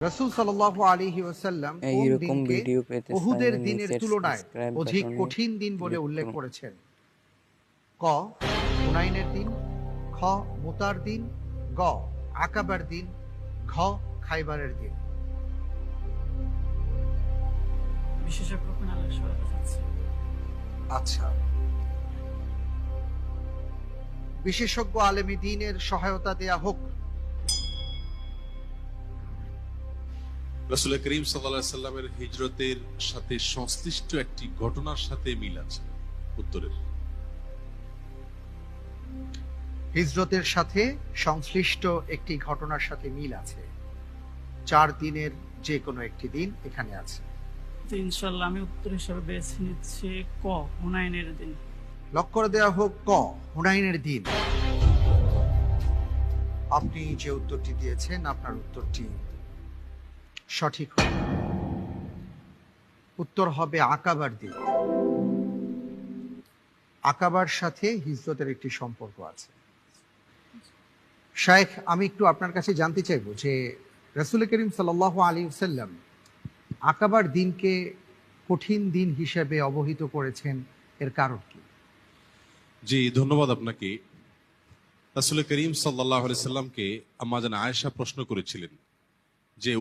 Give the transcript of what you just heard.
রাসূল সাল্লাল্লাহু আলাইহি ওয়াসাল্লাম কোন এইরকম দিনকে ভিডিও পেতে উহুদের চাইলে দিনের নিচের তুলনায় সাবস্ক্রাইব অধিক বাটনে কঠিন দিন বলে ক্লিক উল্লেখ করুন। করেছেন? ক হুনাইনের দিন, খ মুতার দিন, গ আকাবার দিন, ঘ খাইবারের দিন। বিশেষজ্ঞ প্যানেলের সহায়তা চাচ্ছি। আচ্ছা, বিশেষজ্ঞ আলেমী দ্বীনের সহায়তা দেয়া হোক। রাসূল করিম সাল্লাল্লাহু আলাইহি সাল্লামের হিজরতের সাথে সংশ্লিষ্ট একটি ঘটনার সাথে মিল আছে। উত্তরের হিজরতের সাথে সংশ্লিষ্ট একটি ঘটনার সাথে মিল আছে। 4 দিনের যে কোনো একটি দিন এখানে আছে। তো ইনশাল্লাহ আমি উত্তর হিসাবে বেছে নিচ্ছি ক হুনাইনের দিন। লক করে দেওয়া হোক ক হুনাইনের দিন। আপনি যে উত্তরটি দিয়েছেন আপনার উত্তরটি সঠিক হবে। উত্তর হবে আকাবার দিন। আকাবার সাথে হিজরতের একটি সম্পর্ক আছে। শায়েখ, আমি একটু আপনার কাছে জানতে চাইবো যে রাসূল করিম সাল্লাল্লাহু আলাইহি ওয়াসাল্লাম আকাবার দিনকে কঠিন দিন হিসেবে অবহিত করেছেন, এর কারণ কি? জি, ধন্যবাদ আপনাকে। রাসূল করিম সাল্লাল্লাহু আলাইহি সাল্লামকে আম্মা জান আয়েশা প্রশ্ন করেছিলেন